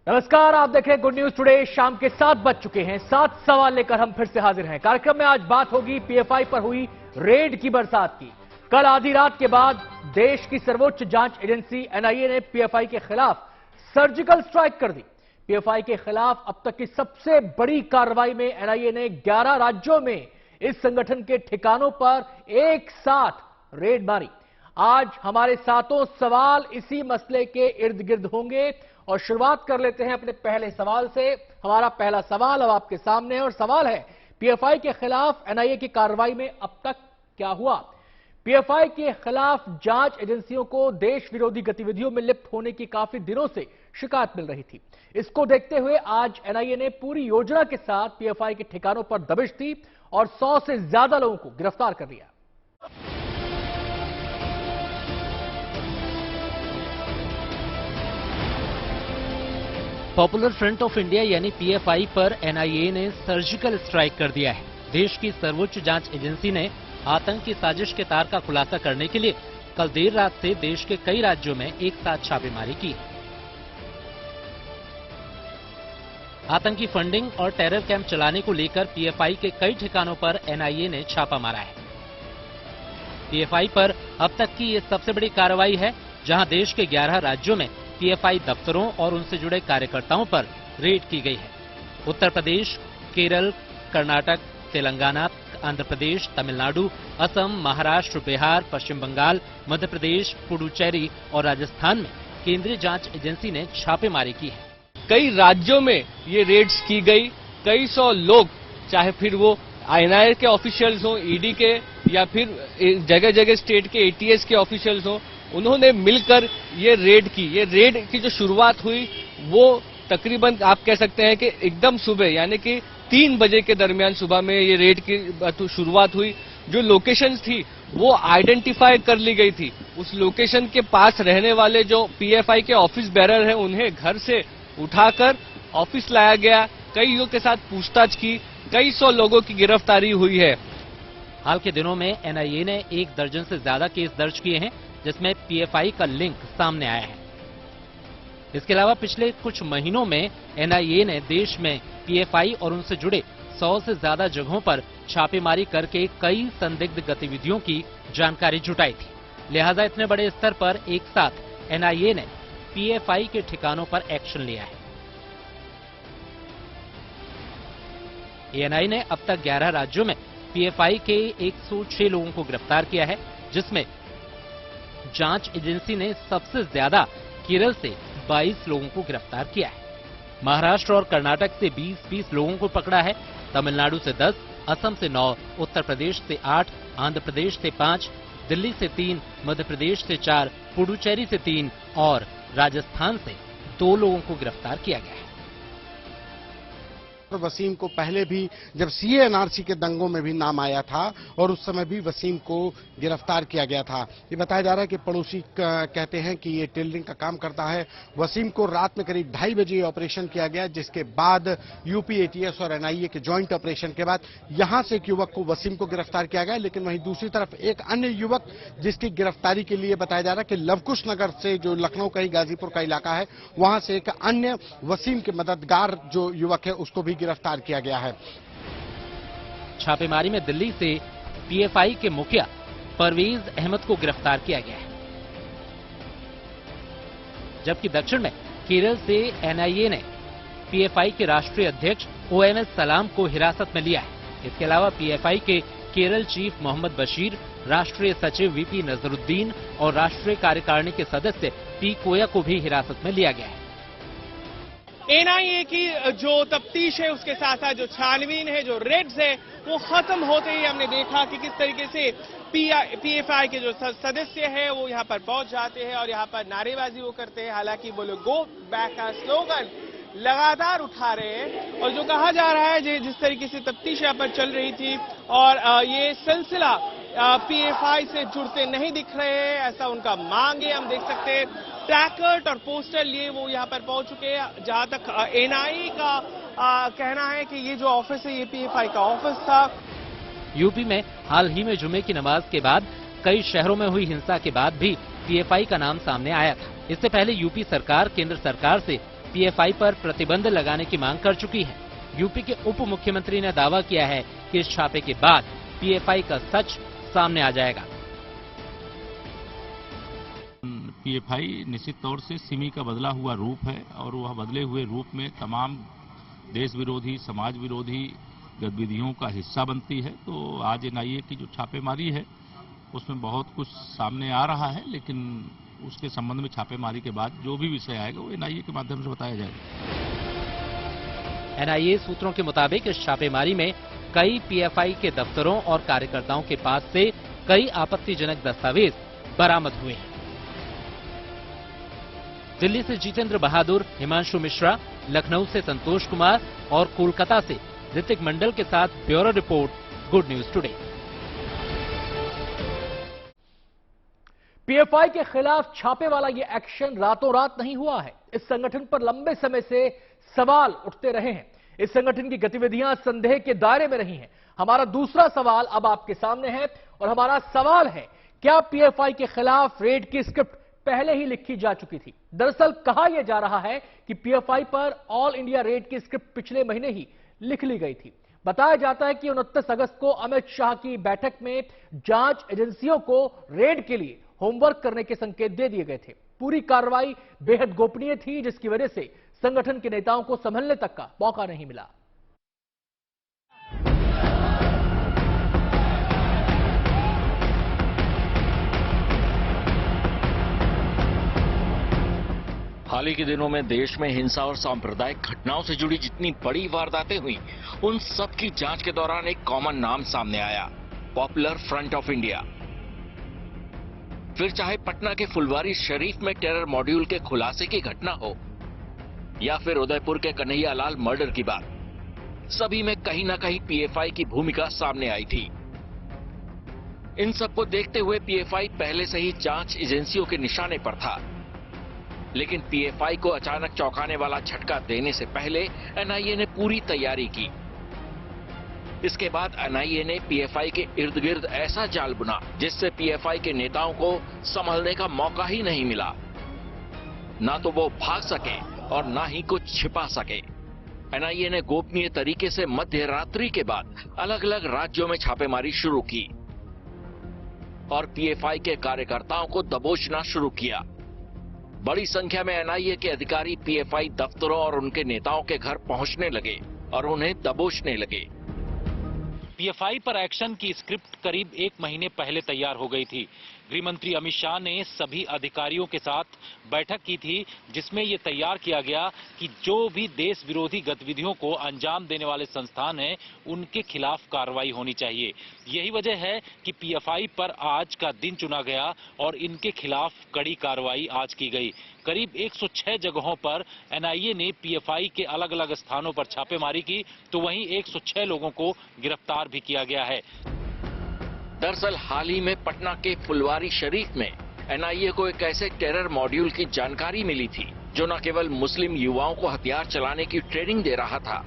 नमस्कार, आप देख रहे हैं गुड न्यूज टुडे। शाम के 7 बज चुके हैं। 7 सवाल लेकर हम फिर से हाजिर हैं। कार्यक्रम में आज बात होगी पीएफआई पर हुई रेड की बरसात की। कल आधी रात के बाद देश की सर्वोच्च जांच एजेंसी एनआईए ने पीएफआई के खिलाफ सर्जिकल स्ट्राइक कर दी। पीएफआई के खिलाफ अब तक की सबसे बड़ी कार्रवाई में एनआईए ने 11 राज्यों में इस संगठन के ठिकानों पर एक साथ रेड मारी। आज हमारे सातों सवाल इसी मसले के इर्द गिर्द होंगे और शुरुआत कर लेते हैं अपने पहले सवाल से। हमारा पहला सवाल अब आपके सामने है और सवाल है, पीएफआई के खिलाफ एनआईए की कार्रवाई में अब तक क्या हुआ। पीएफआई के खिलाफ जांच एजेंसियों को देश विरोधी गतिविधियों में लिप्त होने की काफी दिनों से शिकायत मिल रही थी। इसको देखते हुए आज एनआईए ने पूरी योजना के साथ पीएफआई के ठिकानों पर दबिश दी और 100 से ज्यादा लोगों को गिरफ्तार कर लिया। पॉपुलर फ्रंट ऑफ इंडिया यानी पीएफआई पर एनआईए ने सर्जिकल स्ट्राइक कर दिया है। देश की सर्वोच्च जांच एजेंसी ने आतंक की साजिश के तार का खुलासा करने के लिए कल देर रात से देश के कई राज्यों में एक साथ छापेमारी की। आतंकी फंडिंग और टेरर कैंप चलाने को लेकर पीएफआई के कई ठिकानों पर एनआईए ने छापा मारा है। पीएफआई पर अब तक की ये सबसे बड़ी कार्रवाई है, जहां देश के 11 राज्यों में पीएफआई दफ्तरों और उनसे जुड़े कार्यकर्ताओं पर रेड की गई है। उत्तर प्रदेश, केरल, कर्नाटक, तेलंगाना, आंध्र प्रदेश, तमिलनाडु, असम, महाराष्ट्र, बिहार, पश्चिम बंगाल, मध्य प्रदेश, पुडुचेरी और राजस्थान में केंद्रीय जांच एजेंसी ने छापेमारी की है। कई राज्यों में ये रेड्स की गई। कई सौ लोग, चाहे फिर वो एनआईए के ऑफिशियल्स हों, ईडी के, या फिर जगह जगह स्टेट के एटीएस के ऑफिशियल्स हों, उन्होंने मिलकर ये रेड की। ये रेड की जो शुरुआत हुई वो तकरीबन आप कह सकते हैं कि एकदम सुबह, यानी कि 3 बजे के दरमियान सुबह में ये रेड की शुरुआत हुई। जो लोकेशंस थी वो आइडेंटिफाई कर ली गई थी। उस लोकेशन के पास रहने वाले जो पीएफआई के ऑफिस बेरर हैं, उन्हें घर से उठाकर ऑफिस लाया गया। कई लोगों के साथ पूछताछ की। कई सौ लोगों की गिरफ्तारी हुई है। हाल के दिनों में एनआईए ने 1 दर्जन से ज्यादा केस दर्ज किए हैं, जिसमें पीएफआई का लिंक सामने आया है। इसके अलावा पिछले कुछ महीनों में एनआईए ने देश में पीएफआई और उनसे जुड़े 100 से ज्यादा जगहों पर छापेमारी करके कई संदिग्ध गतिविधियों की जानकारी जुटाई थी। लिहाजा इतने बड़े स्तर पर एक साथ एनआईए ने पीएफआई के ठिकानों पर एक्शन लिया है। एएनआई ने अब तक 11 राज्यों में पीएफआई के 106 लोगों को गिरफ्तार किया है, जिसमें जांच एजेंसी ने सबसे ज्यादा केरल से 22 लोगों को गिरफ्तार किया है। महाराष्ट्र और कर्नाटक से 20-20 लोगों को पकड़ा है। तमिलनाडु से 10, असम से 9, उत्तर प्रदेश से 8, आंध्र प्रदेश से 5, दिल्ली से 3, मध्य प्रदेश से 4, पुडुचेरी से 3 और राजस्थान से 2 लोगों को गिरफ्तार किया गया है। वसीम को पहले भी जब सीएनआरसी के दंगों में भी नाम आया था और उस समय भी वसीम को गिरफ्तार किया गया था। ये बताया जा रहा है कि पड़ोसी कहते हैं कि ये टेलरिंग का काम करता है। वसीम को रात में करीब 2:30 बजे ऑपरेशन किया गया, जिसके बाद यूपी एटीएस और एनआईए के ज्वाइंट ऑपरेशन के बाद यहां से एक युवक को, वसीम को गिरफ्तार किया गया। लेकिन वहीं दूसरी तरफ एक अन्य युवक जिसकी गिरफ्तारी के लिए बताया जा रहा है कि लवकुश नगर से, जो लखनऊ का ही गाजीपुर का इलाका है, वहां से एक अन्य वसीम के मददगार जो युवक है उसको भी गिरफ्तार किया गया है। छापेमारी में दिल्ली से पीएफआई के मुखिया परवेज अहमद को गिरफ्तार किया गया है, जबकि दक्षिण में केरल से एनआईए ने पीएफआई के राष्ट्रीय अध्यक्ष ओएमएस सलाम को हिरासत में लिया है। इसके अलावा पीएफआई के केरल चीफ मोहम्मद बशीर, राष्ट्रीय सचिव वीपी नजरुद्दीन और राष्ट्रीय कार्यकारिणी के सदस्य पी कोया को भी हिरासत में लिया गया है। एनआईए की जो तफ्तीश है, उसके साथ साथ जो छानबीन है, जो रेड्स है, वो खत्म होते ही हमने देखा कि किस तरीके से पीएफआई के जो सदस्य हैं वो यहाँ पर पहुंच जाते हैं और यहाँ पर नारेबाजी वो करते हैं। हालांकि वो लोग गो बैक का स्लोगन लगातार उठा रहे हैं और जो कहा जा रहा है, जिस तरीके से तफ्तीश यहाँ पर चल रही थी और ये सिलसिला पीएफआई से जुड़ते नहीं दिख रहे हैं, ऐसा उनका मांग है। हम देख सकते हैं प्लैकार्ड और पोस्टर लिए वो यहाँ पर पहुंच चुके हैं। जहां तक एनआईए का कहना है कि ये जो ऑफिस है, ये पीएफआई का ऑफिस था। यूपी में हाल ही में जुमे की नमाज के बाद कई शहरों में हुई हिंसा के बाद भी पीएफआई का नाम सामने आया था। इससे पहले यूपी सरकार केंद्र सरकार से पीएफआई पर प्रतिबंध लगाने की मांग कर चुकी है। यूपी के उप मुख्यमंत्री ने दावा किया है कि इस छापे के बाद पीएफआई का सच सामने आ जाएगा। पीएफआई निश्चित तौर से सिमी का बदला हुआ रूप है और वह बदले हुए रूप में तमाम देश विरोधी, समाज विरोधी गतिविधियों का हिस्सा बनती है। तो आज एनआईए की जो छापेमारी है उसमें बहुत कुछ सामने आ रहा है, लेकिन उसके संबंध में छापेमारी के बाद जो भी विषय आएगा वो एनआईए के माध्यम से बताया जाएगा। एनआईए सूत्रों के मुताबिक इस छापेमारी में कई पीएफआई के दफ्तरों और कार्यकर्ताओं के पास से कई आपत्तिजनक दस्तावेज बरामद हुए हैं। दिल्ली से जितेंद्र बहादुर, हिमांशु मिश्रा, लखनऊ से संतोष कुमार और कोलकाता से ऋतिक मंडल के साथ bureau report, good news today. PFI के खिलाफ छापे वाला ये एक्शन रातों रात नहीं हुआ है। इस संगठन पर लंबे समय से सवाल उठते रहे हैं। इस संगठन की गतिविधियां संदेह के दायरे में रही हैं। हमारा दूसरा सवाल अब आपके सामने है और हमारा सवाल है, क्या पीएफआई के खिलाफ रेड की स्क्रिप्ट पहले ही लिखी जा चुकी थी? दरअसल कहा यह जा रहा है कि पीएफआई पर ऑल इंडिया रेड की स्क्रिप्ट पिछले महीने ही लिख ली गई थी। बताया जाता है कि 29 अगस्त को अमित शाह की बैठक में जांच एजेंसियों को रेड के लिए होमवर्क करने के संकेत दे दिए गए थे। पूरी कार्रवाई बेहद गोपनीय थी, जिसकी वजह से संगठन के नेताओं को संभलने तक का मौका नहीं मिला। हाल ही के दिनों में देश में हिंसा और सांप्रदायिक घटनाओं से जुड़ी जितनी बड़ी वारदातें हुई, उन सब की जांच के दौरान एक कॉमन नाम सामने आया, पॉपुलर फ्रंट ऑफ इंडिया। फिर चाहे पटना के फुलवारी शरीफ में टेरर मॉड्यूल के खुलासे की घटना हो या फिर उदयपुर के कन्हैयालाल मर्डर की बात, सभी में कहीं ना कहीं पीएफआई की भूमिका सामने आई थी। इन सबको देखते हुए पीएफआई पहले से ही जांच एजेंसियों के निशाने पर था, लेकिन पीएफआई को अचानक चौंकाने वाला झटका देने से पहले एनआईए ने पूरी तैयारी की। इसके बाद एनआईए ने पीएफआई के इर्द गिर्द ऐसा जाल बुना जिससे पीएफआई के नेताओं को संभलने का मौका ही नहीं मिला। ना तो वो भाग सके और ना ही कुछ छिपा सके। एनआईए ने गोपनीय तरीके से मध्य रात्रि के बाद अलग अलग राज्यों में छापेमारी शुरू की और पीएफआई के कार्यकर्ताओं को दबोचना शुरू किया। बड़ी संख्या में एनआईए के अधिकारी पीएफआई दफ्तरों और उनके नेताओं के घर पहुंचने लगे और उन्हें दबोचने लगे। पीएफआई पर एक्शन की स्क्रिप्ट करीब 1 महीने पहले तैयार हो गई थी। गृह मंत्री अमित शाह ने सभी अधिकारियों के साथ बैठक की थी, जिसमें ये तैयार किया गया कि जो भी देश विरोधी गतिविधियों को अंजाम देने वाले संस्थान हैं, उनके खिलाफ कार्रवाई होनी चाहिए। यही वजह है कि पीएफआई पर आज का दिन चुना गया और इनके खिलाफ कड़ी कार्रवाई आज की गई। करीब 106 जगहों पर एनआईए ने पीएफआई के अलग अलग स्थानों पर छापेमारी की, तो वहीं 106 लोगों को गिरफ्तार भी किया गया है। दरअसल हाल ही में पटना के फुलवारी शरीफ में एनआईए को एक ऐसे टेरर मॉड्यूल की जानकारी मिली थी जो न केवल मुस्लिम युवाओं को हथियार चलाने की ट्रेनिंग दे रहा था,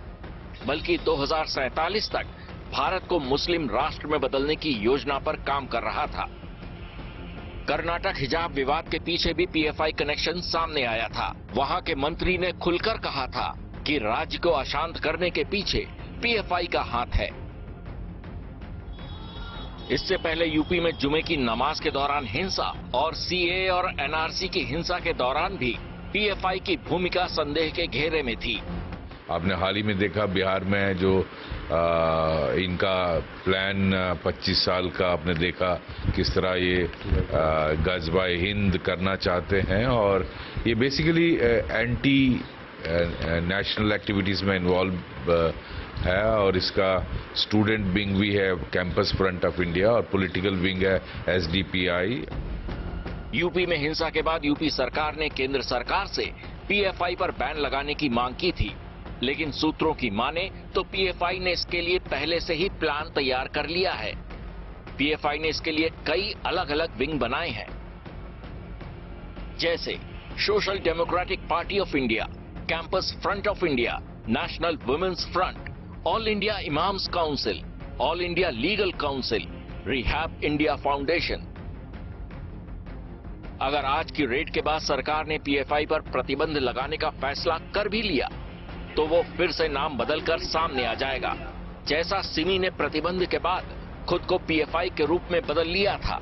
बल्कि 2047 तक भारत को मुस्लिम राष्ट्र में बदलने की योजना पर काम कर रहा था। कर्नाटक हिजाब विवाद के पीछे भी पीएफआई कनेक्शन सामने आया था। वहां के मंत्री ने खुलकर कहा था कि राज्य को अशांत करने के पीछे पीएफआई का हाथ है। इससे पहले यूपी में जुमे की नमाज के दौरान हिंसा और सीए और एनआरसी की हिंसा के दौरान भी पीएफआई की भूमिका संदेह के घेरे में थी। आपने हाल ही में देखा बिहार में जो इनका प्लान 25 साल का आपने देखा किस तरह ये गज़वाए हिंद करना चाहते हैं और ये बेसिकली एंटी नेशनल एक्टिविटीज में इन्वॉल्व है और इसका स्टूडेंट विंग भी है कैंपस फ्रंट ऑफ इंडिया और पॉलिटिकल विंग है एसडीपीआई। यूपी में हिंसा के बाद यूपी सरकार ने केंद्र सरकार से पीएफआई पर बैन लगाने की मांग की थी, लेकिन सूत्रों की माने तो पीएफआई ने इसके लिए पहले से ही प्लान तैयार कर लिया है। पीएफआई ने इसके लिए कई अलग अलग विंग बनाए हैं, जैसे Social Democratic Party of India, Campus Front of India, National Women's Front, All India Imams Council, All India Legal Council, Rehab India Foundation. अगर आज की रेड के बाद सरकार ने पीएफआई पर प्रतिबंध लगाने का फैसला कर भी लिया तो वो फिर से नाम बदलकर सामने आ जाएगा, जैसा सिमी ने प्रतिबंध के बाद खुद को पीएफआई के रूप में बदल लिया था।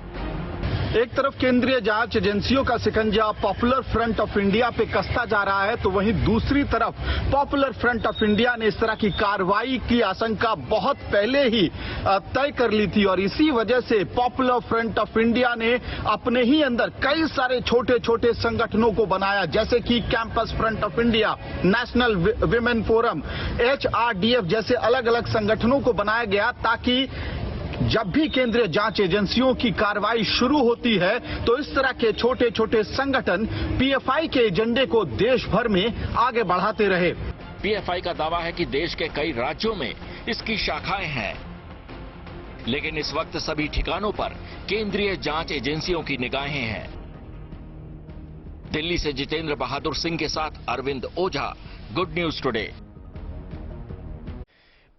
एक तरफ केंद्रीय जांच एजेंसियों का शिकंजा पॉपुलर फ्रंट ऑफ इंडिया पे कसता जा रहा है, तो वहीं दूसरी तरफ पॉपुलर फ्रंट ऑफ इंडिया ने इस तरह की कार्रवाई की आशंका बहुत पहले ही तय कर ली थी और इसी वजह से पॉपुलर फ्रंट ऑफ इंडिया ने अपने ही अंदर कई सारे छोटे छोटे संगठनों को बनाया, जैसे कि campus Front of India, national women forum, HRDF जैसे अलग अलग संगठनों को बनाया गया, ताकि जब भी केंद्रीय जांच एजेंसियों की कार्रवाई शुरू होती है तो इस तरह के छोटे छोटे संगठन पीएफआई के एजेंडे को देश भर में आगे बढ़ाते रहे। पीएफआई का दावा है कि देश के कई राज्यों में इसकी शाखाएं हैं, लेकिन इस वक्त सभी ठिकानों पर केंद्रीय जांच एजेंसियों की निगाहें हैं। दिल्ली से जितेंद्र बहादुर सिंह के साथ अरविंद ओझा, गुड न्यूज टुडे।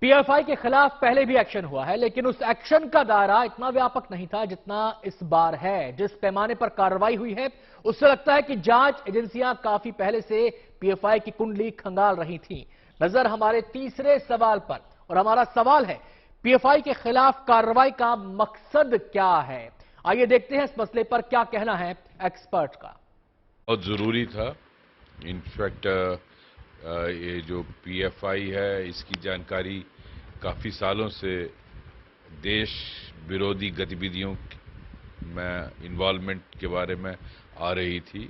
पीएफआई के खिलाफ पहले भी एक्शन हुआ है, लेकिन उस एक्शन का दायरा इतना व्यापक नहीं था जितना इस बार है। जिस पैमाने पर कार्रवाई हुई है उससे लगता है कि जांच एजेंसियां काफी पहले से पीएफआई की कुंडली खंगाल रही थीं। नजर हमारे तीसरे सवाल पर, और हमारा सवाल है पीएफआई के खिलाफ कार्रवाई का मकसद क्या है। आइए देखते हैं इस मसले पर क्या कहना है एक्सपर्ट का। बहुत जरूरी था। इनफैक्ट ये जो पीएफआई है इसकी जानकारी काफी सालों से देश विरोधी गतिविधियों में इन्वॉल्वमेंट के बारे में आ रही थी।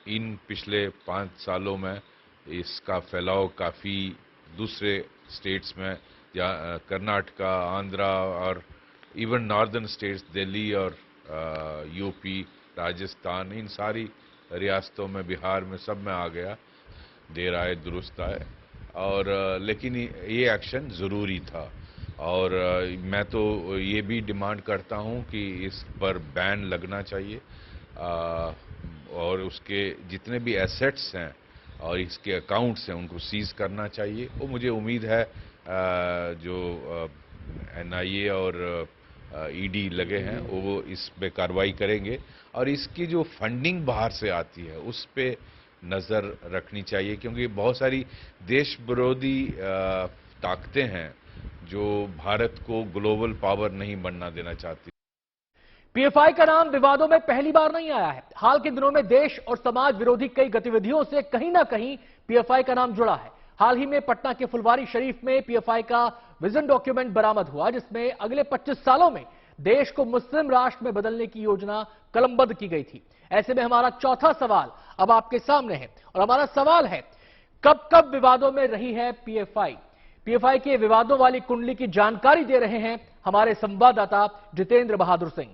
इन पिछले 5 सालों में इसका फैलाव काफी दूसरे स्टेट्स में, कर्नाटका, आंध्रा और इवन नॉर्दर्न स्टेट्स, दिल्ली और यूपी, राजस्थान, इन सारी रियासतों में, बिहार में, सब में आ गया। देर आए दुरुस्त आए, और लेकिन ये एक्शन ज़रूरी था। और मैं तो ये भी डिमांड करता हूँ कि इस पर बैन लगना चाहिए और उसके जितने भी एसेट्स हैं और इसके अकाउंट्स हैं उनको सीज करना चाहिए। वो मुझे उम्मीद है जो एनआईए और ईडी लगे हैं वो इस पे कार्रवाई करेंगे, और इसकी जो फंडिंग बाहर से आती है उस पे नजर रखनी चाहिए, क्योंकि बहुत सारी देश विरोधी ताकतें हैं जो भारत को ग्लोबल पावर नहीं बनना देना चाहती। पीएफआई का नाम विवादों में पहली बार नहीं आया है। हाल के दिनों में देश और समाज विरोधी कई गतिविधियों से कहीं ना कहीं पीएफआई का नाम जुड़ा है। हाल ही में पटना के फुलवारी शरीफ में पीएफआई का विजन डॉक्यूमेंट बरामद हुआ, जिसमें अगले 25 सालों में देश को मुस्लिम राष्ट्र में बदलने की योजना कलमबद्ध की गई थी। ऐसे में हमारा चौथा सवाल अब आपके सामने है, और हमारा सवाल है कब कब विवादों में रही है पीएफआई। पीएफआई के विवादों वाली कुंडली की जानकारी दे रहे हैं हमारे संवाददाता Jitendra Bahadur Singh.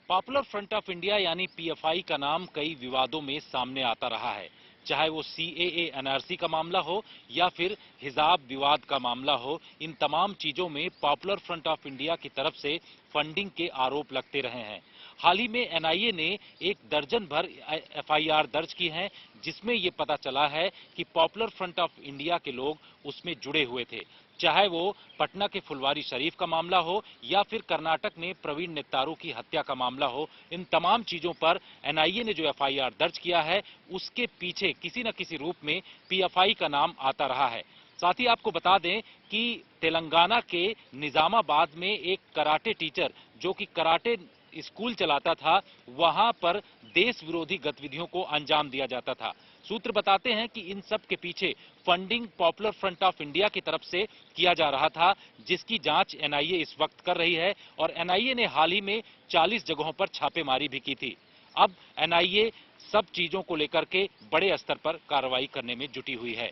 Popular front of India यानी पीएफआई का नाम कई विवादों में सामने आता रहा है, चाहे वो सीएए एनआरसी का मामला हो या फिर हिजाब विवाद का मामला हो। इन तमाम चीजों में पॉपुलर फ्रंट ऑफ इंडिया की तरफ से फंडिंग के आरोप लगते रहे हैं। हाल ही में एनआईए ने 1 दर्जन भर एफआईआर दर्ज की हैं, जिसमें ये पता चला है कि पॉपुलर फ्रंट ऑफ इंडिया के लोग उसमें जुड़े हुए थे, चाहे वो पटना के फुलवारी शरीफ का मामला हो या फिर कर्नाटक में प्रवीण नेत्तारू की हत्या का मामला हो। इन तमाम चीजों पर एनआईए ने जो एफआईआर दर्ज किया है उसके पीछे किसी न किसी रूप में पीएफआई का नाम आता रहा है। साथ ही आपको बता दें कि तेलंगाना के निजामाबाद में एक कराटे टीचर जो कि कराटे स्कूल चलाता था, वहां पर देश विरोधी गतिविधियों को अंजाम दिया जाता था। सूत्र बताते हैं कि इन सब के पीछे funding popular front of India की तरफ से किया जा रहा था, जिसकी जांच एनआईए इस वक्त कर रही है, और एनआईए ने हाल ही में 40 जगहों पर छापेमारी भी की थी। अब एनआईए सब चीजों को लेकर के बड़े स्तर पर कार्रवाई करने में जुटी हुई है।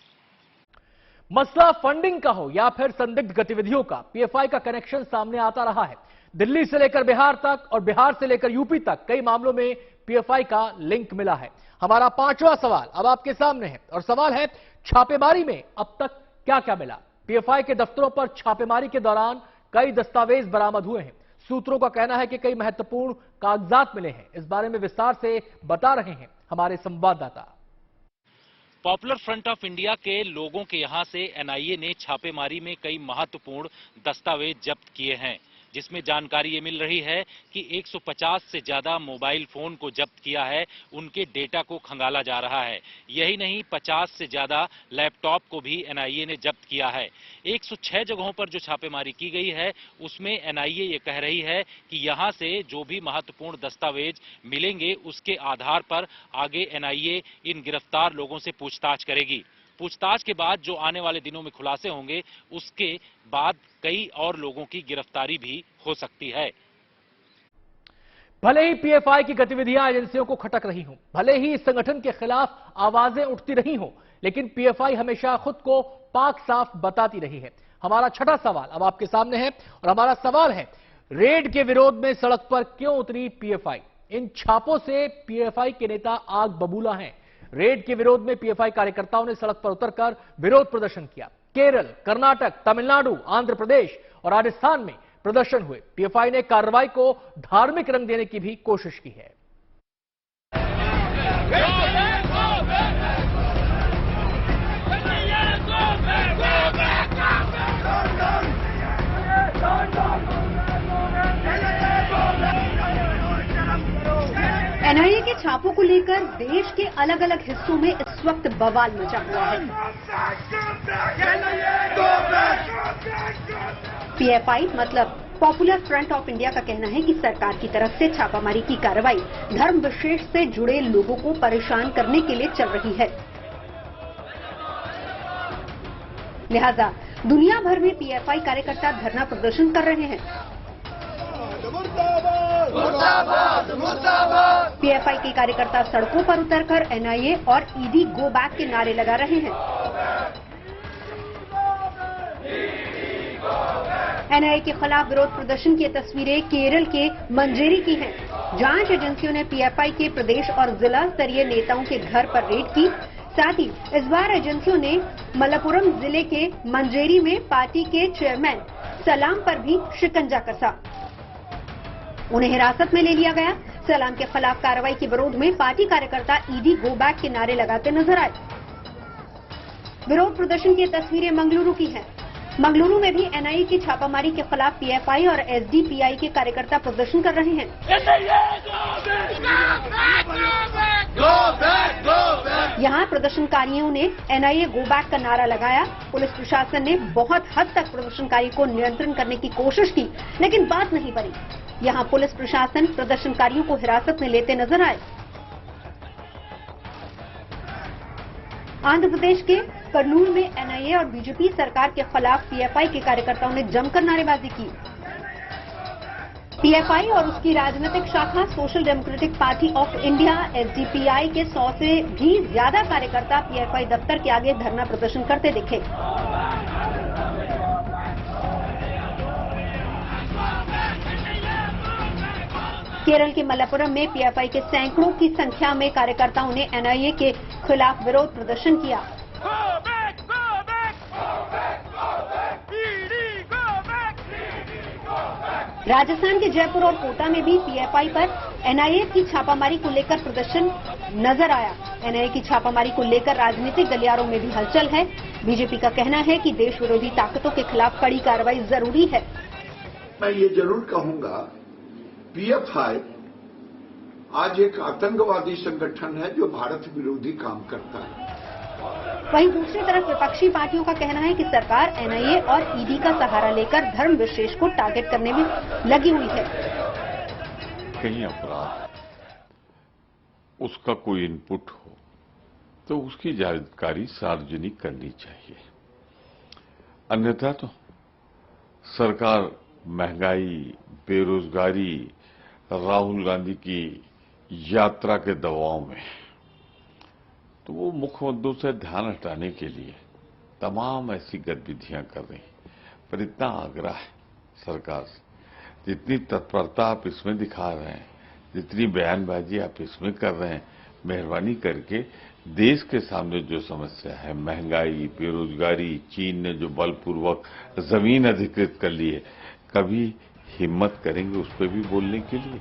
मसला फंडिंग का हो या फिर संदिग्ध गतिविधियों का, पीएफआई का कनेक्शन सामने आता रहा है। दिल्ली से लेकर बिहार तक और बिहार से लेकर यूपी तक कई मामलों में पीएफआई का लिंक मिला है। हमारा पांचवा सवाल अब आपके सामने है, और सवाल है छापेमारी में अब तक क्या क्या मिला। पीएफआई के दफ्तरों पर छापेमारी के दौरान कई दस्तावेज बरामद हुए हैं। सूत्रों का कहना है कि कई महत्वपूर्ण कागजात मिले हैं। इस बारे में विस्तार से बता रहे हैं हमारे संवाददाता। पॉपुलर फ्रंट ऑफ इंडिया के लोगों के यहां से एनआईए ने छापेमारी में कई महत्वपूर्ण दस्तावेज जब्त किए हैं। जिसमें जानकारी ये मिल रही है कि 150 से ज्यादा मोबाइल फोन को जब्त किया है, उनके डेटा को खंगाला जा रहा है। यही नहीं, 50 से ज्यादा लैपटॉप को भी एनआईए ने जब्त किया है। 106 जगहों पर जो छापेमारी की गई है उसमें एनआईए ये कह रही है कि यहां से जो भी महत्वपूर्ण दस्तावेज मिलेंगे उसके आधार पर आगे एनआईए इन गिरफ्तार लोगों से पूछताछ करेगी। पूछताछ के बाद जो आने वाले दिनों में खुलासे होंगे उसके बाद कई और लोगों की गिरफ्तारी भी हो सकती है। भले ही पीएफआई की गतिविधियां एजेंसियों को खटक रही हों, भले ही इस संगठन के खिलाफ आवाजें उठती रही हों, लेकिन पीएफआई हमेशा खुद को पाक साफ बताती रही है। हमारा छठा सवाल अब आपके सामने है और हमारा सवाल है, रेड के विरोध में सड़क पर क्यों उतरी पीएफआई? इन छापों से पीएफआई के नेता आग बबूला हैं। रेड के विरोध में पीएफआई कार्यकर्ताओं ने सड़क पर उतरकर विरोध प्रदर्शन किया। केरल, कर्नाटक, तमिलनाडु, आंध्र प्रदेश और राजस्थान में प्रदर्शन हुए। पीएफआई ने कार्रवाई को धार्मिक रंग देने की भी कोशिश की है। एनआईए के छापों को लेकर देश के अलग अलग हिस्सों में इस वक्त बवाल मचा हुआ है। पीएफआई मतलब पॉपुलर फ्रंट ऑफ इंडिया का कहना है कि सरकार की तरफ से छापामारी की कार्रवाई धर्म विशेष से जुड़े लोगों को परेशान करने के लिए चल रही है। लिहाजा दुनिया भर में पीएफआई कार्यकर्ता धरना प्रदर्शन कर रहे हैं। पीएफआई के कार्यकर्ता सड़कों पर उतरकर एनआईए और ईडी गो बैक के नारे लगा रहे हैं। एनआईए के खिलाफ विरोध प्रदर्शन की तस्वीरें केरल के मंजेरी की हैं। जांच एजेंसियों ने पीएफआई के प्रदेश और जिला स्तरीय नेताओं के घर पर रेड की। साथ ही इस बार एजेंसियों ने मलप्पुरम जिले के मंजेरी में पार्टी के चेयरमैन सलाम पर भी शिकंजा कसा। उन्हें हिरासत में ले लिया गया। सलाम के खिलाफ कार्रवाई के विरोध में पार्टी कार्यकर्ता ईडी गो बैक के नारे लगाते नजर आए। विरोध प्रदर्शन की तस्वीरें मंगलुरु की हैं। मंगलुरु में भी एनआईए की छापामारी के खिलाफ पीएफआई और एसडीपीआई के कार्यकर्ता प्रदर्शन कर रहे हैं। यहाँ प्रदर्शनकारियों ने एनआईए गो बैक का नारा लगाया। पुलिस प्रशासन ने बहुत हद तक प्रदर्शनकारी को नियंत्रण करने की कोशिश की, लेकिन बात नहीं बनी। यहाँ पुलिस प्रशासन प्रदर्शनकारियों को हिरासत में लेते नजर आए। आंध्र प्रदेश के कर्नूल में एनआईए और बीजेपी सरकार के खिलाफ पीएफआई के कार्यकर्ताओं ने जमकर नारेबाजी की। पीएफआई और उसकी राजनीतिक शाखा social Democratic Party of India SDPI के 100 से भी ज्यादा कार्यकर्ता पीएफआई दफ्तर के आगे धरना प्रदर्शन करते दिखे। केरल के मलप्पुरम में पीएफआई के सैकड़ों की संख्या में कार्यकर्ताओं ने एनआईए के खिलाफ विरोध प्रदर्शन किया। राजस्थान के जयपुर और कोटा में भी पीएफआई पर एनआईए की छापामारी को लेकर प्रदर्शन नजर आया। एनआईए की छापामारी को लेकर राजनीतिक गलियारों में भी हलचल है। बीजेपी का कहना है कि देश विरोधी ताकतों के खिलाफ कड़ी कार्रवाई जरूरी है। मैं ये जरूर कहूंगा, पीएफआई आज एक आतंकवादी संगठन है जो भारत विरोधी काम करता है। वहीं दूसरी तरफ विपक्षी पार्टियों का कहना है कि सरकार एनआईए और ईडी का सहारा लेकर धर्म विशेष को टारगेट करने में लगी हुई है। कहीं अपराध उसका कोई इनपुट हो तो उसकी जानकारी सार्वजनिक करनी चाहिए, अन्यथा तो सरकार महंगाई, बेरोजगारी, राहुल गांधी की यात्रा के दबाव में, तो वो मुख्य मुद्दों से ध्यान हटाने के लिए तमाम ऐसी गतिविधियां कर रही हैं। पर इतना आग्रह है सरकार से, जितनी तत्परता आप इसमें दिखा रहे हैं, जितनी बयानबाजी आप इसमें कर रहे हैं, मेहरबानी करके देश के सामने जो समस्या है, महंगाई, बेरोजगारी, चीन ने जो बलपूर्वक जमीन अधिकृत कर ली है, कभी हिम्मत करेंगे उस पर भी बोलने के लिए?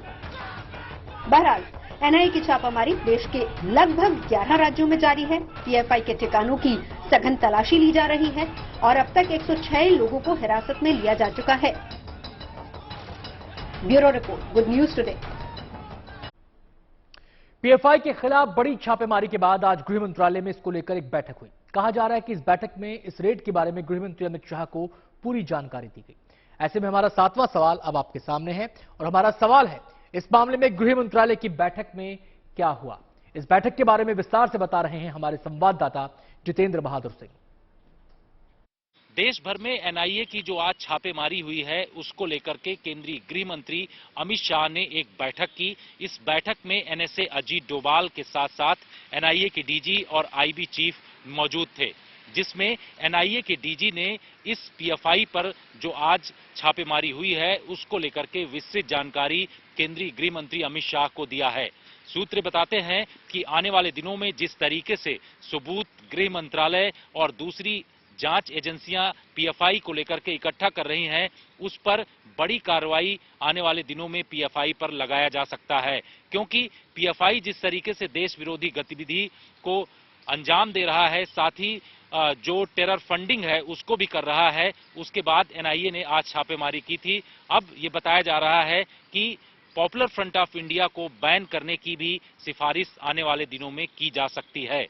बहरहाल एनआईए की छापामारी देश के लगभग 11 राज्यों में जारी है। पीएफआई के ठिकानों की सघन तलाशी ली जा रही है और अब तक 106 लोगों को हिरासत में लिया जा चुका है। Bureau report, good news today. PFI के खिलाफ बड़ी छापेमारी के बाद आज गृह मंत्रालय में इसको लेकर एक बैठक हुई। कहा जा रहा है कि इस बैठक में इस रेड के बारे में गृह मंत्री अमित शाह को पूरी जानकारी दी गई। ऐसे में हमारा 7वां सवाल अब आपके सामने है और हमारा सवाल है, इस मामले में गृह मंत्रालय की बैठक में क्या हुआ। इस बैठक के बारे में विस्तार से बता रहे हैं हमारे संवाददाता जितेंद्र बहादुर सिंह। देश भर में एनआईए की जो आज छापेमारी हुई है उसको लेकर के केंद्रीय गृह मंत्री अमित शाह ने एक बैठक की। इस बैठक में एनएसए अजीत डोभाल के साथ साथ एनआईए के डीजी और आईबी चीफ मौजूद थे, जिसमें एनआईए के डीजी ने इस पीएफआई पर जो आज छापेमारी हुई है उसको लेकर के विस्तृत जानकारी केंद्रीय गृह मंत्री अमित शाह को दिया है। सूत्र बताते हैं कि आने वाले दिनों में जिस तरीके से सबूत गृह मंत्रालय और दूसरी जांच एजेंसियां पीएफआई को लेकर के इकट्ठा कर रही हैं, उस पर बड़ी कार्रवाई आने वाले दिनों में पीएफआई पर लगाया जा सकता है, क्योंकि पीएफआई जिस तरीके से देश विरोधी गतिविधि को अंजाम दे रहा है, साथ ही जो टेरर फंडिंग है उसको भी कर रहा है। उसके बाद एनआईए ने आज छापेमारी की थी। अब ये बताया जा रहा है कि पॉपुलर फ्रंट ऑफ इंडिया को बैन करने की भी सिफारिश आने वाले दिनों में की जा सकती है।